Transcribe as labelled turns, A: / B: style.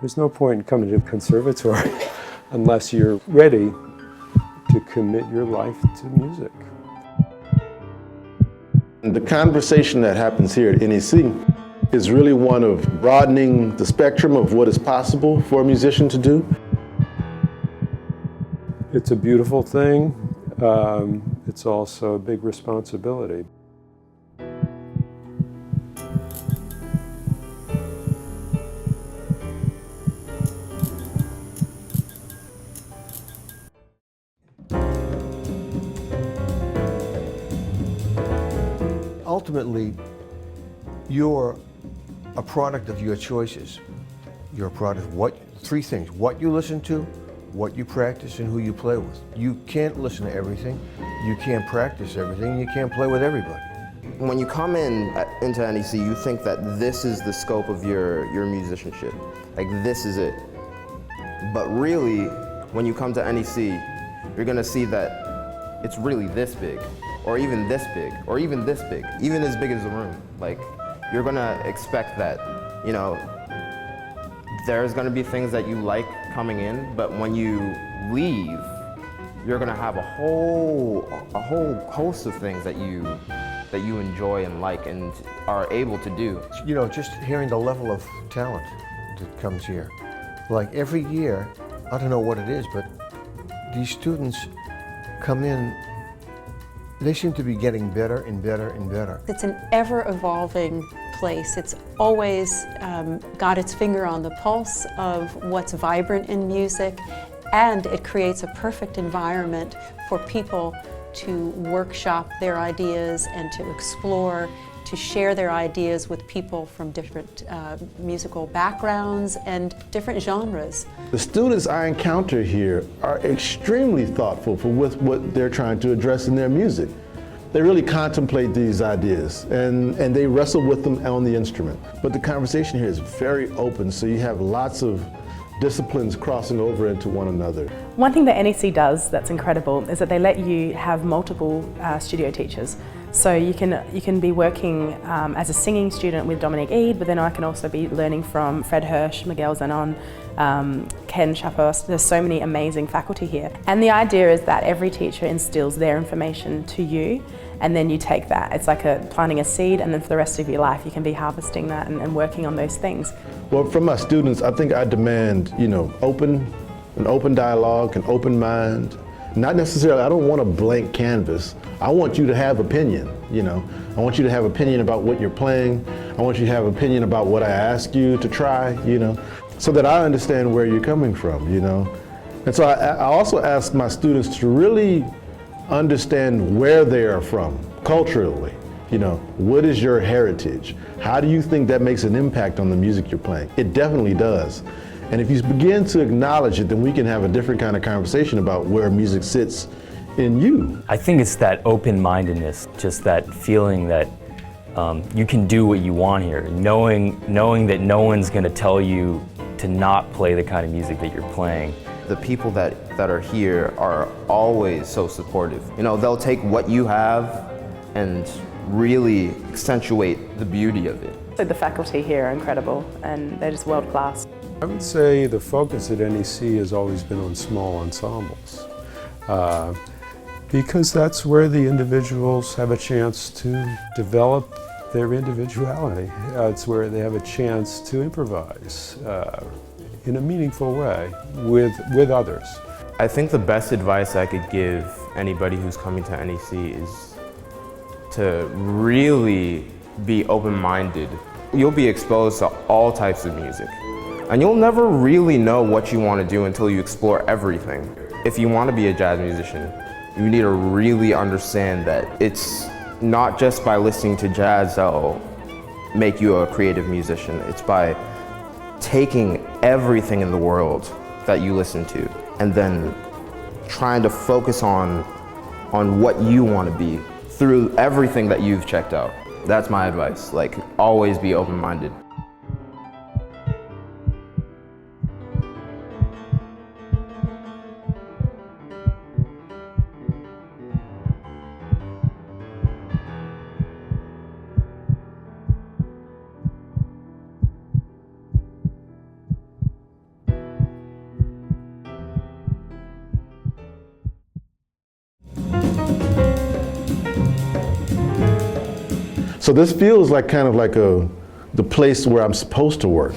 A: There's no point in coming to the conservatory unless you're ready to commit your life to music.
B: The conversation that happens here at NEC is really one of broadening the spectrum of what is possible for a musician to do.
A: It's a beautiful thing. It's also a big responsibility.
C: Ultimately, you're a product of your choices. You're a product of three things: what you listen to, what you practice, and who you play with. You can't listen to everything, you can't practice everything, you can't play with everybody.
D: When you come into NEC, you think that this is the scope of your musicianship. Like, this is it. But really, when you come to NEC, you're gonna see that it's really this big, or even this big, or even this big, even as big as the room. Like, you're gonna expect that, you know, there's gonna be things that you like coming in, but when you leave, you're gonna have a whole host of things that you enjoy and like and are able to do.
C: You know, just hearing the level of talent that comes here. Like every year, I don't know what it is, but these students come in, they seem to be getting better and better and better.
E: It's an ever-evolving place. It's always got its finger on the pulse of what's vibrant in music, and it creates a perfect environment for people to workshop their ideas and to explore, to share their ideas with people from different musical backgrounds and different genres.
B: The students I encounter here are extremely thoughtful with what they're trying to address in their music. They really contemplate these ideas and they wrestle with them on the instrument. But the conversation here is very open, so you have lots of disciplines crossing over into one another.
F: One thing that NEC does that's incredible is that they let you have multiple studio teachers. So you can be working as a singing student with Dominique Eade, but then I can also be learning from Fred Hersch, Miguel Zenón, Ken Chapos. There's so many amazing faculty here. And the idea is that every teacher instills their information to you, and then you take that. It's like planting a seed, and then for the rest of your life you can be harvesting that and working on those things.
B: Well, from my students, I think I demand, you know, an open dialogue, an open mind. Not necessarily, I don't want a blank canvas. I want you to have opinion, you know. I want you to have opinion about what you're playing. I want you to have opinion about what I ask you to try, you know, so that I understand where you're coming from, you know. And so I also ask my students to really understand where they are from, culturally. You know, what is your heritage? How do you think that makes an impact on the music you're playing? It definitely does. And if you begin to acknowledge it, then we can have a different kind of conversation about where music sits in you.
G: I think it's that open-mindedness, just that feeling that you can do what you want here, knowing that no one's going to tell you to not play the kind of music that you're playing.
D: The people that are here are always so supportive. You know, they'll take what you have and really accentuate the beauty of it.
F: So the faculty here are incredible, and they're just world class.
A: I would say the focus at NEC has always been on small ensembles because that's where the individuals have a chance to develop their individuality. It's where they have a chance to improvise in a meaningful way with others.
H: I think the best advice I could give anybody who's coming to NEC is to really be open-minded. You'll be exposed to all types of music. And you'll never really know what you want to do until you explore everything. If you want to be a jazz musician, you need to really understand that it's not just by listening to jazz that'll make you a creative musician. It's by taking everything in the world that you listen to and then trying to focus on what you want to be through everything that you've checked out. That's my advice. Like, always be open-minded.
B: So this feels like kind of like the place where I'm supposed to work.